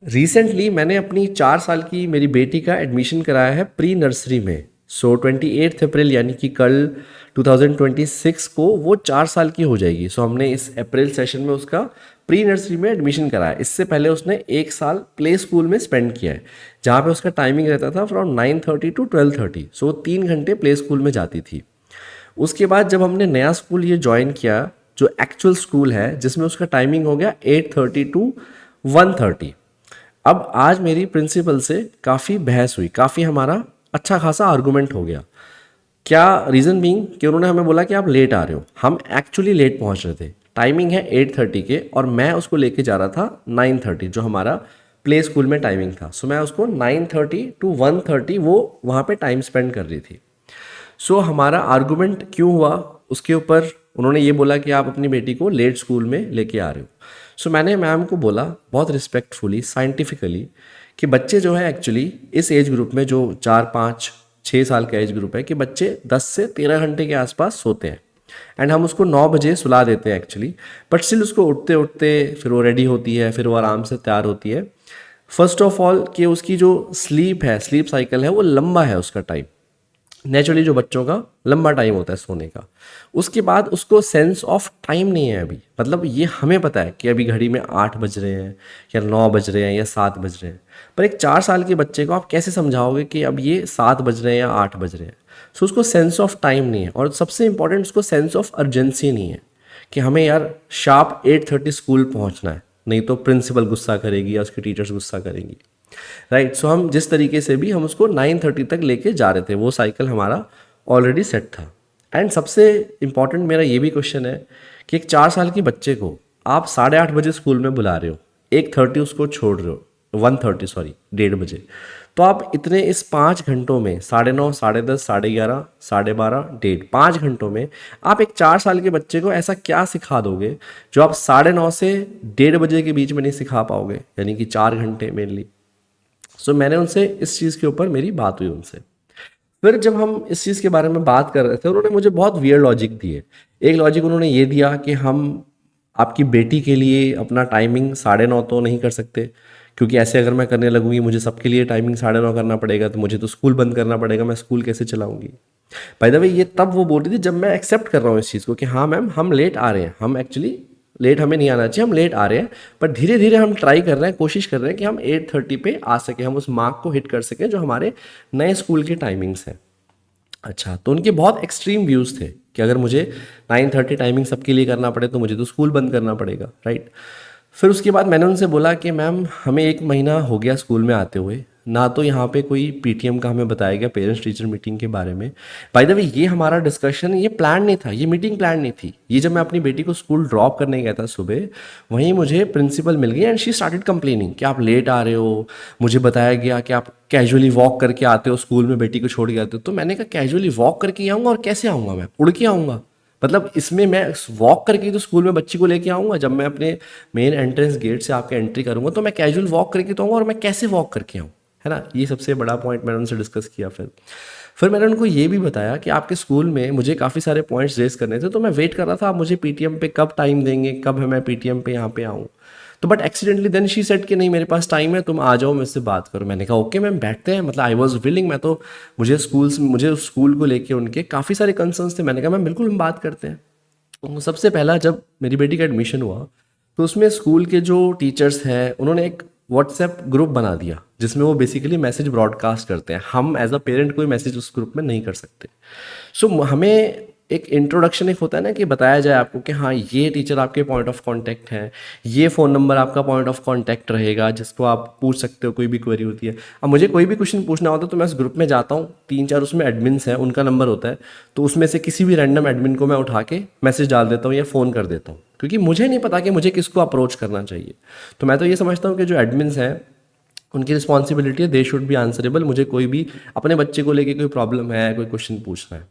Recently मैंने अपनी 4 साल की मेरी बेटी का एडमिशन कराया है प्री नर्सरी में। 28 अप्रैल यानी कि कल 2026 को वो 4 साल की हो जाएगी। हमने इस अप्रैल सेशन में उसका प्री नर्सरी में एडमिशन कराया। इससे पहले उसने 1 साल प्ले स्कूल में स्पेंड किया है, जहाँ पे उसका टाइमिंग रहता था फ्रॉम 9:30 टू 12:30। 3 घंटे प्ले स्कूल में जाती थी। उसके बाद जब हमने नया स्कूल ये ज्वाइन किया, जो एक्चुअल स्कूल है, जिसमें उसका टाइमिंग हो गया 8:30 टू 1:30। अब आज मेरी प्रिंसिपल से काफ़ी बहस हुई, काफ़ी हमारा अच्छा खासा आर्गूमेंट हो गया। क्या रीज़न बीइंग कि उन्होंने हमें बोला कि आप लेट आ रहे हो। हम एक्चुअली लेट पहुंच रहे थे, टाइमिंग है 8:30 के, और मैं उसको लेके जा रहा था 9:30, जो हमारा प्ले स्कूल में टाइमिंग था। मैं उसको 9:30 टू 1:30 वो वहाँ पे टाइम स्पेंड कर रही थी। हमारा आर्गुमेंट क्यों हुआ, उसके ऊपर उन्होंने ये बोला कि आप अपनी बेटी को लेट स्कूल में लेके आ रहे हो। मैंने मैम को बोला बहुत रिस्पेक्टफुली, साइंटिफिकली, कि बच्चे जो है एक्चुअली इस एज ग्रुप में, जो 4 5 6 साल का एज ग्रुप है, कि बच्चे 10 से 13 घंटे के आसपास सोते हैं। एंड हम उसको 9 बजे सुला देते हैं एक्चुअली। बट स्टिल उसको उठते उठते फिर वो रेडी होती है, फिर वो आराम से तैयार होती है। फर्स्ट ऑफ ऑल कि उसकी जो स्लीप है, स्लीप साइकिल है, वो लंबा है उसका टाइम। नेचुरली जो बच्चों का लंबा टाइम होता है सोने का। उसके बाद उसको सेंस ऑफ टाइम नहीं है अभी। मतलब ये हमें पता है कि अभी घड़ी में 8 बज रहे हैं या 9 बज रहे हैं या 7 बज रहे हैं, पर एक 4 साल के बच्चे को आप कैसे समझाओगे कि अब ये 7 बज रहे हैं या 8 बज रहे हैं। उसको सेंस ऑफ टाइम नहीं है, और सबसे इंपॉर्टेंट उसको सेंस ऑफ अर्जेंसी नहीं है कि हमें यार शार्प 8:30 स्कूल पहुंचना है, नहीं तो प्रिंसिपल गुस्सा करेगी या उसकी टीचर्स गुस्सा करेंगी। राइट। हम जिस तरीके से भी हम उसको 9:30 तक लेके जा रहे थे, वो साइकिल हमारा ऑलरेडी सेट था। एंड सबसे इम्पॉर्टेंट मेरा ये भी क्वेश्चन है कि एक 4 साल के बच्चे को आप 8:30 स्कूल में बुला रहे हो, 1:30 उसको छोड़ रहे हो, 1:30 सॉरी 1:30 बजे। तो आप इतने इस 5 घंटों में 9:30, 10:30, 11:30, 12:30, 1:30, 5 घंटों में आप एक 4 साल के बच्चे को ऐसा क्या सिखा दोगे जो आप 9:30 से 1:30 के बीच में नहीं सिखा पाओगे, यानी कि 4 घंटे मेनली। मैंने उनसे इस चीज़ के ऊपर मेरी बात हुई उनसे। फिर जब हम इस चीज़ के बारे में बात कर रहे थे, उन्होंने मुझे बहुत वियर लॉजिक दिए। एक लॉजिक उन्होंने ये दिया कि हम आपकी बेटी के लिए अपना टाइमिंग 9:30 तो नहीं कर सकते, क्योंकि ऐसे अगर मैं करने लगूंगी, मुझे सबके लिए टाइमिंग 9:30 करना पड़ेगा, तो मुझे तो स्कूल बंद करना पड़ेगा, मैं स्कूल कैसे चलाऊंगी। बाय द वे ये तब वो बोल रही थी जब मैं एक्सेप्ट कर रहा हूँ इस चीज़ को कि हाँ मैम हम लेट आ रहे हैं, हम एक्चुअली लेट हमें नहीं आना चाहिए, हम लेट आ रहे हैं। पर धीरे धीरे हम ट्राई कर रहे हैं, कोशिश कर रहे हैं कि हम 8:30 पे आ सकें, हम उस मार्क को हिट कर सकें जो हमारे नए स्कूल के टाइमिंग्स हैं। अच्छा, तो उनके बहुत एक्सट्रीम व्यूज़ थे कि अगर मुझे 9:30 टाइमिंग सबके लिए करना पड़े तो मुझे तो स्कूल बंद करना पड़ेगा, राइट। फिर उसके बाद मैंने उनसे बोला कि मैम हमें 1 महीना हो गया स्कूल में आते हुए, ना तो यहाँ पे कोई पीटीएम का हमें बताया गया, पेरेंट्स टीचर मीटिंग के बारे में। बाय द वे ये हमारा डिस्कशन, ये प्लान नहीं था, ये मीटिंग प्लान नहीं थी। ये जब मैं अपनी बेटी को स्कूल ड्रॉप करने गया था सुबह, वहीं मुझे प्रिंसिपल मिल गई एंड शी स्टार्टेड कंप्लेनिंग कि आप लेट आ रहे हो। मुझे बताया गया कि आप कैजुअली वॉक करके आते हो स्कूल में, बेटी को छोड़ के आते हो। तो मैंने कहा कैजुअली वॉक करके आऊँगा, और कैसे आऊँगा, मैं उड़ के आऊँगा। मतलब इसमें मैं वॉक करके तो स्कूल में बच्ची को लेके आऊँगा, जब मैं अपने मेन एंट्रेंस गेट से आपके एंट्री करूँगा तो मैं कैजुअल वॉक करके तो आऊँगा, और मैं कैसे वॉक करके आऊँ, है ना। ये सबसे बड़ा पॉइंट मैंने उनसे डिस्कस किया। फिर मैंने उनको ये भी बताया कि आपके स्कूल में मुझे काफ़ी सारे पॉइंट्स रेज करने थे, तो मैं वेट कर रहा था आप मुझे पीटीएम पे कब टाइम देंगे, कब है मैं पीटीएम पे यहाँ पे आऊँ। तो but accidentally then she said कि नहीं मेरे पास टाइम है, तुम आ जाओ मुझसे बात करो। मैंने कहा ओके मैम बैठते हैं, मतलब आई वॉज विलिंग। मैं तो मुझे उस स्कूल को लेके उनके काफ़ी सारे कंसर्न्स थे। मैंने कहा मैम बिल्कुल हम बात करते हैं। सबसे पहला जब मेरी बेटी का एडमिशन हुआ, तो उसमें स्कूल के जो टीचर्स हैं उन्होंने एक व्हाट्सएप ग्रुप बना दिया, जिसमें वो बेसिकली मैसेज ब्रॉडकास्ट करते हैं। हम एज अ पेरेंट कोई मैसेज उस ग्रुप में नहीं कर सकते। हमें एक इंट्रोडक्शन एक होता है ना, कि बताया जाए आपको कि हाँ ये टीचर आपके पॉइंट ऑफ कांटेक्ट हैं, ये फ़ोन नंबर आपका पॉइंट ऑफ कांटेक्ट रहेगा जिसको आप पूछ सकते हो, कोई भी क्वेरी होती है। अब मुझे कोई भी क्वेश्चन पूछना होता है तो मैं उस ग्रुप में जाता हूँ, 3 4 उसमें एडमिन्स हैं, उनका नंबर होता है, तो उसमें से किसी भी रैंडम एडमिन को मैं उठा के मैसेज डाल देता हूँ या फ़ोन कर देता हूँ, क्योंकि मुझे नहीं पता कि मुझे किसको अप्रोच करना चाहिए। तो मैं तो ये समझता हूँ कि जो एडमिन्स हैं उनकी रिस्पॉन्सिबिलिटी है, दे शुड बी आंसरेबल। मुझे कोई भी अपने बच्चे को लेके कोई प्रॉब्लम है, कोई क्वेश्चन पूछना है।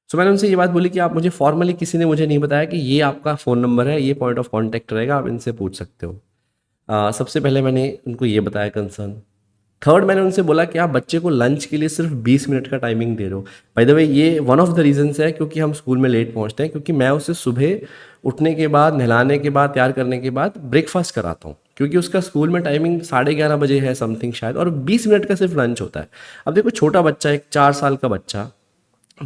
मैंने उनसे ये बात बोली कि आप मुझे फॉर्मली, किसी ने मुझे नहीं बताया कि ये आपका फ़ोन नंबर है, ये पॉइंट ऑफ कांटेक्ट रहेगा, आप इनसे पूछ सकते हो। सबसे पहले मैंने उनको ये बताया कंसर्न। थर्ड मैंने उनसे बोला कि आप बच्चे को लंच के लिए सिर्फ 20 मिनट का टाइमिंग दे रहे हो। बाय द वे ये वन ऑफ द रीजंस है क्योंकि हम स्कूल में लेट पहुंचते हैं, क्योंकि मैं उसे सुबह उठने के बाद, नहलाने के बाद, तैयार करने के बाद ब्रेकफास्ट कराता हूँ। क्योंकि उसका स्कूल में टाइमिंग 11:30 बजे है समथिंग शायद, और 20 मिनट का सिर्फ लंच होता है। अब देखो छोटा बच्चा, एक 4 साल का बच्चा,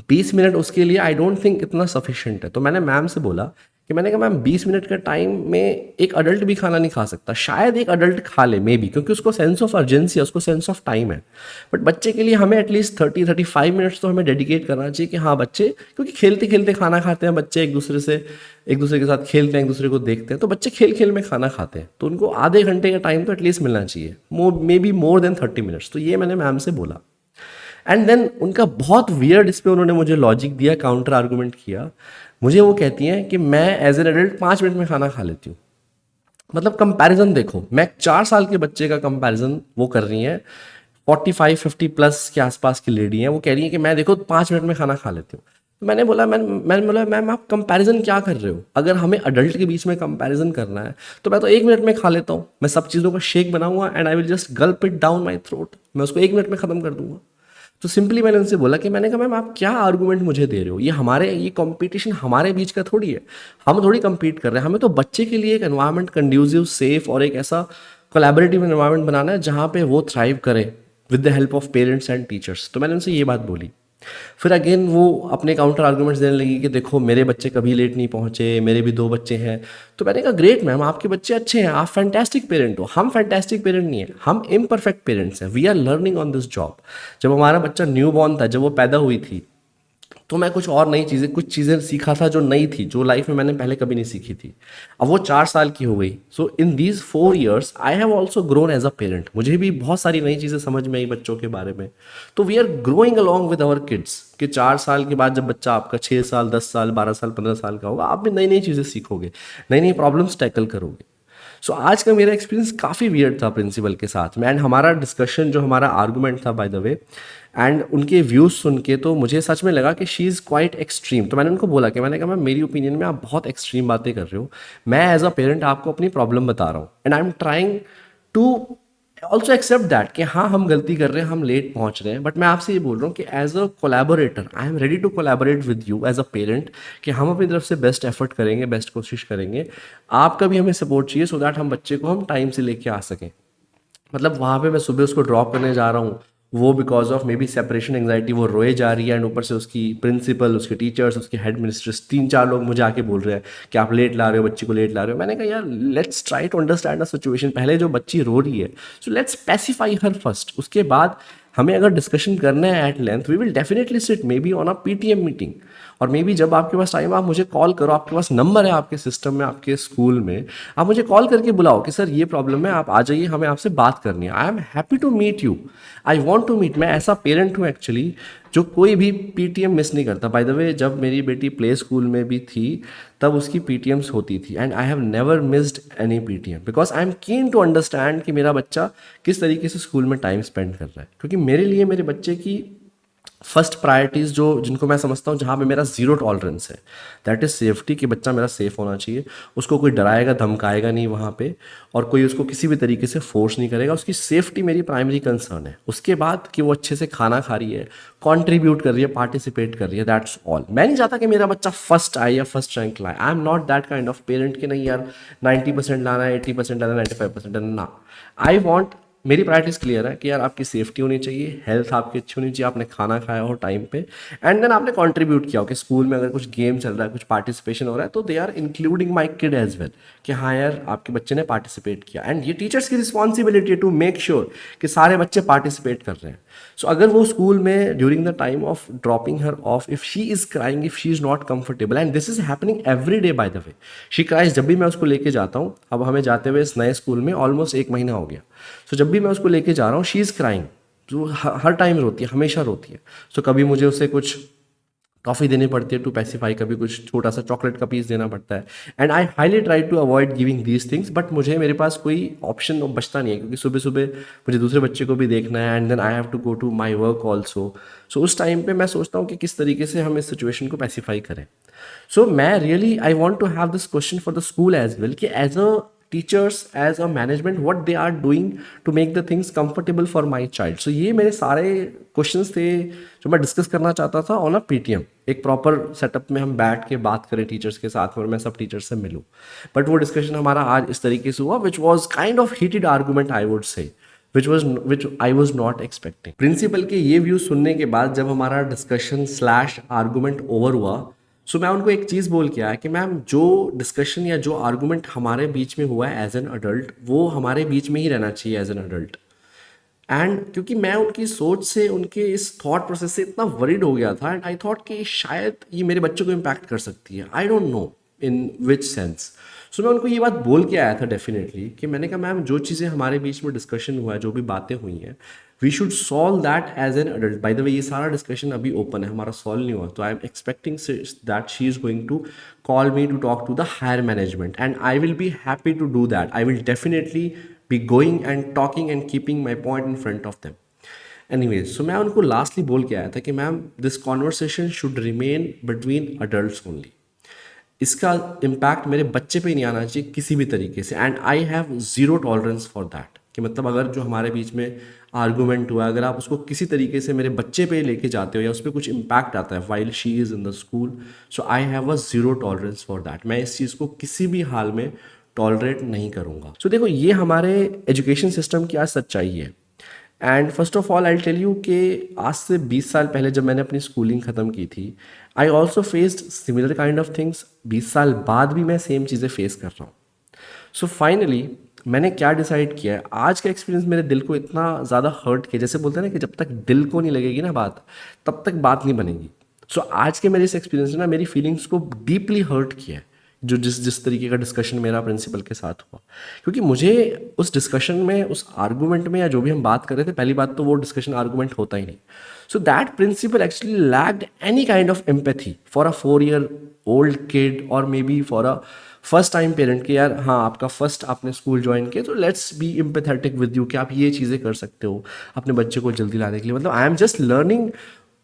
20 मिनट उसके लिए आई डोंट थिंक इतना सफिशिएंट है। तो मैंने मैम से बोला कि मैंने कहा मैम 20 मिनट का टाइम में एक अडल्ट भी खाना नहीं खा सकता, शायद एक अडल्ट खा ले मे बी, क्योंकि उसको सेंस ऑफ अर्जेंसी है, उसको सेंस ऑफ टाइम है। बट बच्चे के लिए हमें एटलीस्ट 30-35 मिनट्स तो हमें डेडिकेट करना चाहिए कि हाँ बच्चे, क्योंकि खेलते खेलते खाना खाते हैं बच्चे, एक दूसरे के साथ खेलते हैं, एक दूसरे को देखते हैं, तो बच्चे खेल खेल में खाना खाते हैं, तो उनको आधे घंटे का टाइम तो एटलीस्ट मिलना चाहिए, may be more than 30 minutes. तो ये मैंने मैम से बोला। एंड देन उनका बहुत वियर्ड इस पे उन्होंने मुझे लॉजिक दिया, काउंटर आर्गूमेंट किया। मुझे वो कहती हैं कि मैं एज एन एडल्ट 5 मिनट में खाना खा लेती हूँ। मतलब कंपैरिजन देखो, मैं 4 साल के बच्चे का कंपैरिजन वो कर रही हैं, 45-50 प्लस के आसपास की लेडी हैं, वो कह रही है कि मैं देखो 5 मिनट में खाना खा लेती हूँ। तो मैंने बोला मैम आप कंपैरिजन क्या कर रहे हो? अगर हमें अडल्ट के बीच में कंपैरिजन करना है तो मैं तो 1 मिनट में खा लेता हूँ, मैं सब चीज़ों का शेक बनाऊंगा and I will just Gulp it down my throat, मैं उसको 1 मिनट में ख़त्म कर दूंगा। तो सिंपली मैंने उनसे बोला कि मैंने कहा मैम आप क्या आर्गूमेंट मुझे दे रहे हो, ये कंपटीशन हमारे बीच का थोड़ी है, हम थोड़ी compete कर रहे हैं, हमें तो बच्चे के लिए एक एनवायरनमेंट कंड्यूसिव, सेफ और एक ऐसा कोलैबोरेटिव एनवायरनमेंट बनाना है जहाँ पे वो थ्राइव करे with the help of parents and teachers. तो मैंने उनसे ये बात बोली। फिर अगेन वो अपने काउंटर आर्गूमेंट्स देने लगी कि देखो मेरे बच्चे कभी लेट नहीं पहुंचे, मेरे भी 2 बच्चे हैं। तो मैंने कहा ग्रेट मैम, आपके बच्चे अच्छे हैं, आप फैंटेस्टिक पेरेंट हो। हम फैंटेस्टिक पेरेंट नहीं है, हम इम्परफेक्ट पेरेंट्स हैं, we are learning on this job. जब हमारा बच्चा न्यू बॉर्न था, जब वो पैदा हुई थी, तो मैं कुछ चीज़ें सीखा था जो नई थी, जो लाइफ में मैंने पहले कभी नहीं सीखी थी। अब वो 4 साल की हो गई। So in these 4 years I have also grown as a parent, मुझे भी बहुत सारी नई चीज़ें समझ में आई बच्चों के बारे में। तो we are growing along with our kids, कि 4 साल के बाद जब बच्चा आपका 6 साल, 10 साल, 12 साल, 15 साल का होगा, आप भी नई नई चीज़ें सीखोगे, नई नई प्रॉब्लम्स टैकल करोगे। सो आज का मेरा एक्सपीरियंस काफ़ी वियर्ड था प्रिंसिपल के साथ में, एंड हमारा डिस्कशन, जो हमारा आर्गूमेंट था बाय द वे, एंड उनके व्यूज़ सुन के तो मुझे सच में लगा कि शी इज़ क्वाइट एक्सट्रीम। तो मैंने उनको बोला कि मैंने कहा मैम मेरी ओपिनियन में आप बहुत एक्सट्रीम बातें कर रहे हो, मैं एज अ पेरेंट आपको अपनी प्रॉब्लम बता रहा हूँ and I am trying to also accept that कि हाँ हम गलती कर रहे हैं, हम लेट पहुंच रहे हैं, बट मैं आपसे ये बोल रहा हूँ कि as a collaborator I am ready to collaborate with you as a parent, कि हम अपनी तरफ से बेस्ट एफर्ट करेंगे, बेस्ट कोशिश करेंगे। आपका भी हमें सपोर्ट चाहिए सो दैट हम बच्चे को हम टाइम से लेके आ सकें। मतलब वहाँ पे मैं सुबह उसको ड्रॉप करने जा रहा हूँ, वो because of may be separation anxiety वो रोए जा रही है, एंड ऊपर से उसकी प्रिंसिपल, उसके टीचर्स, उसके हेड मिनिस्टर्स, 3-4 लोग मुझे आके बोल रहे हैं कि आप लेट ला रहे हो, बच्ची को लेट ला रहे हो। मैंने कहा यार let's try to understand the situation, पहले जो बच्ची रो रही है so let's specify her first, उसके बाद हमें अगर डिस्कशन करना है at length we will definitely sit maybe on a PTM meeting, और मे बी जब आपके पास टाइम, आप मुझे कॉल करो, आपके पास नंबर है आपके सिस्टम में, आपके स्कूल में, आप मुझे कॉल करके बुलाओ कि सर ये प्रॉब्लम है, आप आ जाइए, हमें आपसे बात करनी है। I am happy to meet you, I want to meet. मैं ऐसा पेरेंट हूँ एक्चुअली जो कोई भी पीटीएम मिस नहीं करता। बाय द वे जब मेरी बेटी प्ले स्कूल में भी थी तब उसकी पीटीएम्स होती थी, and I have never missed any PTM, because I am keen to understand कि मेरा बच्चा किस तरीके से स्कूल में टाइम स्पेंड कर रहा है। क्योंकि मेरे लिए मेरे बच्चे की फर्स्ट प्रायोरिटीज़ जो जिनको मैं समझता हूँ, जहाँ पे मेरा जीरो टॉलरेंस है, दैट इज़ सेफ्टी, कि बच्चा मेरा सेफ होना चाहिए, उसको कोई डराएगा धमकाएगा नहीं वहाँ पे, और कोई उसको किसी भी तरीके से फोर्स नहीं करेगा, उसकी सेफ्टी मेरी प्राइमरी कंसर्न है। उसके बाद कि वो अच्छे से खाना खा रही है, कंट्रीब्यूट कर रही है, पार्टिसिपेट कर रही है, दैट्स ऑल। मैं नहीं चाहता कि मेरा बच्चा फर्स्ट आए या फर्स्ट रैंक लाए, I am not that kind of parent कि नहीं यार 90% लाना है, 80% लाना है, 95% लाना, ना। आई वॉन्ट, मेरी प्रायोरिटीज क्लियर है कि यार आपकी सेफ्टी होनी चाहिए, हेल्थ आपकी अच्छी होनी चाहिए, आपने खाना खाया हो टाइम पे, एंड देन आपने कंट्रीब्यूट किया हो कि स्कूल में अगर कुछ गेम चल रहा है, कुछ पार्टिसिपेशन हो रहा है, तो they are including my kid as well, कि हाँ यार आपके बच्चे ने पार्टिसिपेट किया। एंड ये टीचर्स की रिस्पॉन्सिबिलिटी है टू मेक श्योर कि सारे बच्चे पार्टिसिपेट कर रहे हैं। सो अगर वो स्कूल में during the time of dropping her of, if she is crying, if she is not comfortable, and this is happening every day bye the way, she cries जब भी मैं उसको लेके जाता हूँ। अब हमें जाते हुए इस नए स्कूल में ऑलमोस्ट 1 महीना हो गया। सो जब भी मैं उसको लेके जा रहा हूँ शी इज़ क्राइंग, जो हर टाइम रोती है, हमेशा रोती है। सो कभी मुझे उसे कुछ टॉफ़ी देनी पड़ती है टू पैसिफाई, कभी कुछ छोटा सा चॉकलेट का पीस देना पड़ता है, and I highly try to avoid giving these things, but मुझे मेरे पास कोई ऑप्शन बचता नहीं है, क्योंकि सुबह सुबह मुझे दूसरे बच्चे को भी देखना है, and then I have to go to my work also. So उस टाइम पे मैं सोचता हूँ कि किस तरीके से हम इस सिचुएशन को पैसिफाई करें। सो मैं really I want to have this question for the school as well, कि as a teachers as a management what they are doing to make the things comfortable for my child. So ये मेरे सारे questions थे जो मैं discuss करना चाहता था ऑन अ पीटीएम. एक प्रॉपर सेटअप में हम बैठ के बात करें टीचर्स के साथ में और मैं सब टीचर्स से मिलूं. बट वो डिस्कशन हमारा आज इस तरीके से हुआ which was kind of heated argument I would say, which I was not expecting. Principal के ये व्यू सुनने के बाद जब हमारा डिस्कशन स्लैश आर्गूमेंट ओवर हुआ, सो मैं उनको एक चीज़ बोल के आया कि मैम जो डिस्कशन या जो आर्गूमेंट हमारे बीच में हुआ है एज एन अडल्ट, वो हमारे बीच में ही रहना चाहिए एज एन अडल्ट. एंड क्योंकि मैं उनकी सोच से, उनके इस थॉट प्रोसेस से इतना वरीड हो गया था, एंड आई थॉट कि शायद ये मेरे बच्चों को इम्पैक्ट कर सकती है. I don't know in which sense. So मैं उनको ये बात बोल के आया था डेफिनेटली कि मैंने कहा मैम जो चीज़ें हमारे बीच में डिस्कशन हुआ है, जो भी बातें हुई हैं, we should solve that as an adult. By the way ये सारा डिस्कशन अभी ओपन है, हमारा सॉल्व नहीं हुआ. तो I am expecting that she is going to call me to talk to the higher management, and I will be happy to do that. I will definitely be going and talking and keeping my point in front of them. Anyways, so मैं उनको lastly बोल के आया था कि ma'am this conversation should remain between adults only. इसका impact मेरे बच्चे पे नहीं आना चाहिए किसी भी तरीके से, and I have zero tolerance for that. कि मतलब अगर जो हमारे बीच में आर्गूमेंट हुआ, अगर आप उसको किसी तरीके से मेरे बच्चे पे लेके जाते हो या उस पर कुछ इम्पैक्ट आता है while she is in the school, so I have a zero tolerance for that. मैं इस चीज़ को किसी भी हाल में टॉलरेट नहीं करूँगा. सो देखो ये हमारे एजुकेशन सिस्टम की आज सच्चाई है. And first of all I tell you कि आज से 20 साल पहले जब मैंने अपनी स्कूलिंग ख़त्म की थी, I also faced similar kind of things. 20 साल बाद भी मैं सेम चीज़ें फेस कर रहा हूँ. सो फाइनली मैंने क्या डिसाइड किया है, आज का एक्सपीरियंस मेरे दिल को इतना ज़्यादा हर्ट किया, जैसे बोलते हैं ना कि जब तक दिल को नहीं लगेगी ना बात, तब तक बात नहीं बनेगी. सो आज के मेरे इस एक्सपीरियंस ने ना मेरी फीलिंग्स को डीपली हर्ट किया है, जो जिस तरीके का डिस्कशन मेरा प्रिंसिपल के साथ हुआ. क्योंकि मुझे उस डिस्कशन में, उस आर्गूमेंट में या जो भी हम बात कर रहे थे, पहली बात तो वो डिस्कशन आर्गूमेंट होता ही नहीं. So that principal actually lacked any kind of empathy for a 4-year old kid और maybe for a first time parent कि यार हाँ आपका फर्स्ट आपने स्कूल ज्वाइन किया तो let's be empathetic with you कि आप ये चीज़ें कर सकते हो अपने बच्चे को जल्दी लाने के लिए. मतलब I am just learning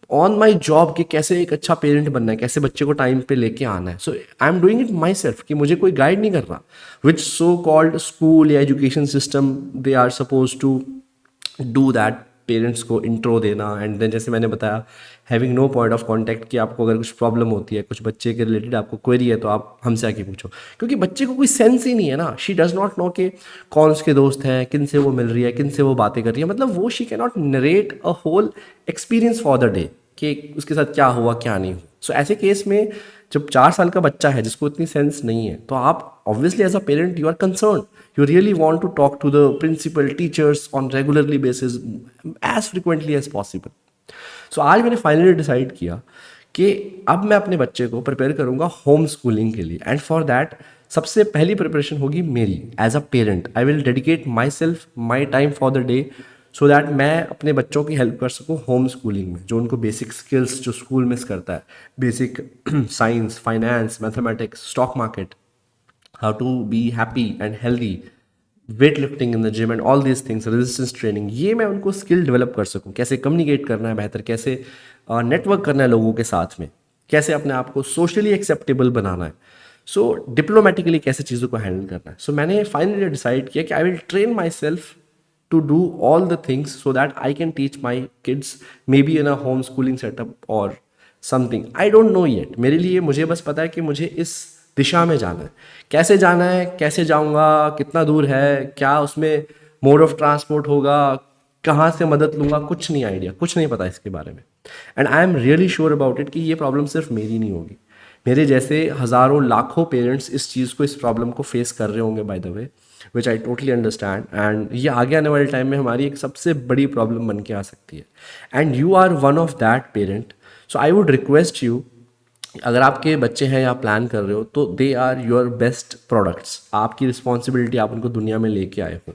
on my job कि कैसे एक अच्छा पेरेंट बनना है, कैसे बच्चे को टाइम पे लेके आना है. So I am doing it myself कि मुझे कोई गाइड नहीं कर रहा. विच सो कॉल्ड स्कूल या education system they are suppose to do that, parents को इंट्रो देना एंड देन जैसे मैंने बताया having no point of contact कि आपको अगर कुछ प्रॉब्लम होती है, कुछ बच्चे के रिलेटेड आपको क्वेरी है तो आप हमसे आके पूछो. क्योंकि बच्चे को कोई सेंस ही नहीं है ना. शी डज नॉट नो कि कौन उसके दोस्त हैं, किन से वो मिल रही है, किन से वो बातें कर रही है. मतलब वो she can not narrate a whole experience for the day कि उसके साथ क्या हुआ क्या नहीं हुआ. सो ऐसे केस में जब 4 साल का बच्चा है जिसको इतनी सेंस नहीं है, तो आप obviously as a parent you are concern, you really want to talk to the principal teachers on regularly basis as frequently as possible. So आज मैंने फाइनली डिसाइड किया कि अब मैं अपने बच्चे को प्रिपेयर करूंगा होम स्कूलिंग के लिए. एंड फॉर दैट सबसे पहली प्रिपरेशन होगी मेरी as a parent. I will dedicate myself my time for the day so that मैं अपने बच्चों की हेल्प कर सकूँ होम स्कूलिंग में, जो उनको बेसिक स्किल्स जो स्कूल मिस करता है, basic science, finance, mathematics, stock market, how to be happy and healthy, weight lifting in the gym and all these things, resistance training, ये मैं उनको स्किल डेवलप कर सकूँ. कैसे कम्युनिकेट करना है बेहतर, कैसे नेटवर्क करना है लोगों के साथ में, कैसे अपने आप को सोशली एक्सेप्टेबल बनाना है, सो डिप्लोमेटिकली कैसे चीज़ों को हैंडल करना है. सो मैंने फाइनली डिसाइड किया कि I will train my self to do all the things so that I can teach my kids maybe in a homeschooling setup or something. I don't know yet. मेरे लिए मुझे बस पता है कि मुझे इस दिशा में जाना है. कैसे जाना है, कैसे जाऊंगा, कितना दूर है, क्या उसमें मोड ऑफ ट्रांसपोर्ट होगा, कहाँ से मदद लूँगा, कुछ नहीं आइडिया, कुछ नहीं पता इसके बारे में. And I am really sure about it कि ये प्रॉब्लम सिर्फ मेरी नहीं होगी, मेरे जैसे हज़ारों लाखों पेरेंट्स इस चीज़ को, इस प्रॉब्लम को फेस कर रहे होंगे bye the way, which I totally understand. And ये आगे आने वाले टाइम में हमारी एक सबसे बड़ी प्रॉब्लम बन के आ सकती है. And you are one of that parent. So I would request you, अगर आपके बच्चे हैं या प्लान कर रहे हो, तो they are your best products. आपकी रिस्पॉन्सिबिलिटी, आप उनको दुनिया में लेके आए हो.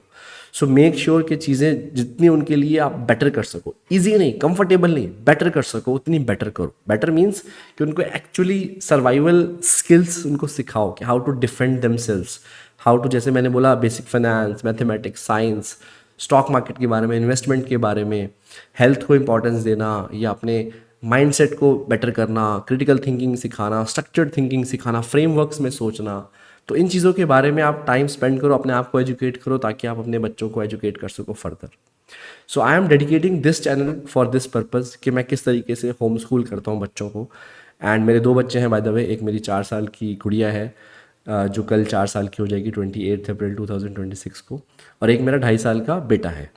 सो मेक श्योर कि चीज़ें जितनी उनके लिए आप बेटर कर सको, ईजी नहीं, कंफर्टेबल नहीं, बेटर कर सको, उतनी बेटर करो. बेटर मीन्स कि उनको एक्चुअली सर्वाइवल स्किल्स उनको सिखाओ कि how to defend themselves, how to, जैसे मैंने बोला, basic finance, mathematics, science, stock market के बारे में, इन्वेस्टमेंट के बारे में, हेल्थ को इंपॉर्टेंस देना या अपने माइंडसेट को बेटर करना, क्रिटिकल थिंकिंग सिखाना, स्ट्रक्चर्ड थिंकिंग सिखाना, फ्रेमवर्क्स में सोचना, तो इन चीज़ों के बारे में आप टाइम स्पेंड करो, अपने आप को एजुकेट करो, ताकि आप अपने बच्चों को एजुकेट कर सको further. So I am dedicating this channel for this purpose कि मैं किस तरीके से होम स्कूल करता हूँ बच्चों को। एंड मेरे 2 बच्चे हैं बाय द वे, एक मेरी 4 साल की गुड़िया है जो कल 4 साल की हो जाएगी 28 अप्रैल 2026 को, और एक मेरा 2.5 साल का बेटा है।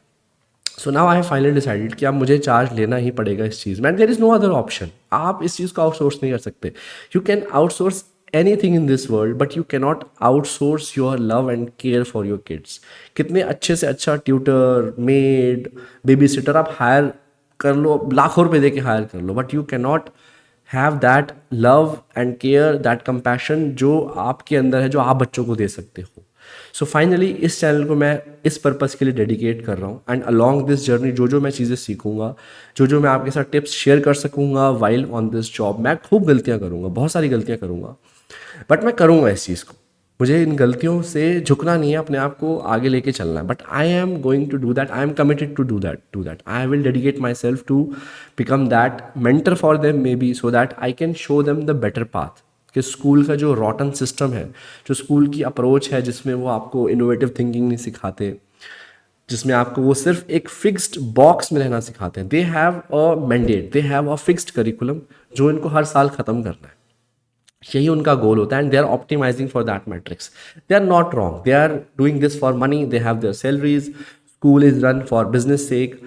So now I have finally decided कि अब मुझे चार्ज लेना ही पड़ेगा इस चीज़ में, there is no other option. आप इस चीज़ को आउटसोर्स नहीं कर सकते। You can outsource anything in this world but you cannot outsource your love and care for your kids. कितने अच्छे से अच्छा ट्यूटर, मेड, बेबी सिटर आप हायर कर लो, लाखों रुपए दे के हायर कर लो, but you cannot have that love and care, that compassion जो आपके अंदर है, जो आप बच्चों को दे सकते हो। सो फाइनली इस चैनल को मैं इस पर्पज़ के लिए डेडिकेट कर रहा हूँ। एंड अलॉन्ग दिस जर्नी जो मैं चीज़ें सीखूंगा, जो मैं आपके साथ टिप्स शेयर कर सकूंगा वाइल ऑन दिस जॉब, मैं खूब गलतियाँ करूँगा, बहुत सारी गलतियाँ करूँगा, बट मैं करूँगा इस चीज़ को। मुझे इन गलतियों से झुकना नहीं है, अपने आप को आगे लेके चलना है, but I am going to do that, I am committed to do that, I will dedicate myself to become that mentor for them maybe, so that I can show them the better path. कि school का जो रॉटन system है, जो school की approach है, जिसमें वो आपको इनोवेटिव थिंकिंग नहीं सिखाते, जिसमें आपको वो सिर्फ एक फिक्स्ड बॉक्स में रहना सिखाते हैं, they have a mandate, they have a fixed curriculum जो इनको हर साल ख़त्म करना है। यही उनका गोल होता है, and they are optimizing for that metrics. They are not wrong, they are doing this for money, they have their salaries, school is run for business sake,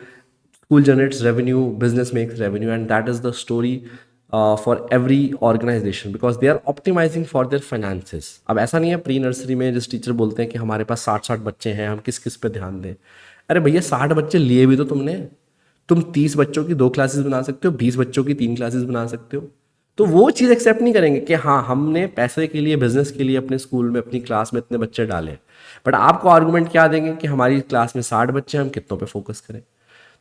school generates revenue, business makes revenue, and that is the story for every organization because they are optimizing for their finances. अब ऐसा नहीं है pre nursery में जिस teacher बोलते हैं कि हमारे पास 60 बच्चे हैं, हम किस किस पे ध्यान दें। अरे भैया 60 बच्चे लिए भी तो तुमने, तुम 30 बच्चों की 2 क्लासेस बना सकते हो, 20 बच्चों की 3 क्लासेस बना सकते हो। तो वो चीज़ एक्सेप्ट नहीं करेंगे कि हाँ हमने पैसे के लिए, बिजनेस के लिए अपने स्कूल में, अपनी क्लास में इतने बच्चे डाले, बट आपको आर्गूमेंट क्या देंगे कि हमारी क्लास में 60 बच्चे हैं, हम कितनों पे फोकस करें।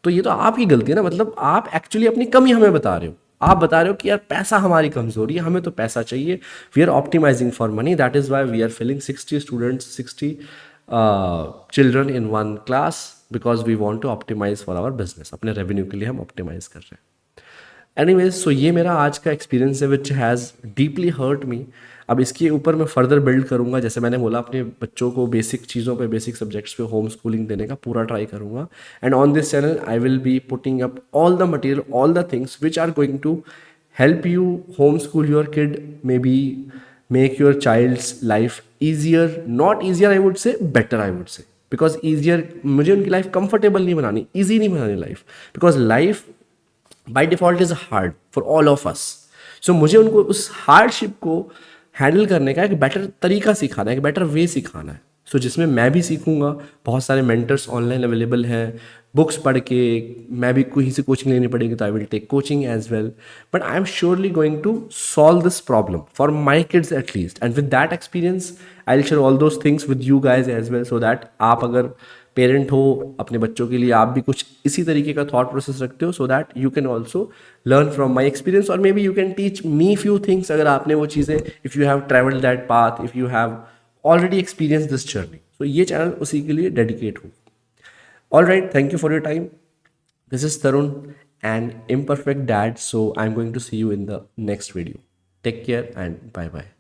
तो ये तो आपकी गलती है ना, मतलब आप एक्चुअली अपनी कमी हमें बता रहे हो। आप बता रहे हो कि यार पैसा हमारी कमजोरी है, हमें तो पैसा चाहिए, we are optimizing for money, that is why we are filling 60 students, 60 children in one class, because we want to optimize for our business. अपने रेवेन्यू के लिए हम ऑप्टिमाइज कर रहे हैं। एनीवेज, सो ये मेरा आज का एक्सपीरियंस है which has deeply hurt me. अब इसके ऊपर मैं फर्दर बिल्ड करूँगा, जैसे मैंने बोला अपने बच्चों को बेसिक चीज़ों पे, बेसिक सब्जेक्ट्स पे होम स्कूलिंग देने का पूरा ट्राई करूँगा। And on this channel I will be putting up all the material, all the things which are going to help you homeschool your kid, maybe make your child's life easier, not easier I would say, better I would say, because easier, मुझे उनकी life comfortable नहीं बनानी, easy नहीं बनानी life, because life by default is hard for all of us. So मुझे उनको उस hardship को हैंडल करने का एक बेटर तरीका सिखाना है, एक बेटर वे सिखाना है। सो जिसमें मैं भी सीखूंगा, बहुत सारे मेंटर्स ऑनलाइन अवेलेबल हैं, बुक्स पढ़ के मैं भी कहीं से कोचिंग लेनी पड़ेगी तो I will take coaching as well, but I am surely going to solve this problem for my kids at least, and with that experience I will share all those things with you guys as well, so that आप अगर parent हो अपने बच्चों के लिए, आप भी कुछ इसी तरीके का थॉट प्रोसेस रखते हो, so that you can also learn from my experience, और maybe you can teach me few things अगर आपने वो चीज़ें, if you have travelled that path, if you have already experience this journey. तो ये channel उसी के लिए डेडिकेट हो। All right, thank you for your time. This is Tarun, an imperfect dad. So I'm going to see you in the next video. Take care and bye bye.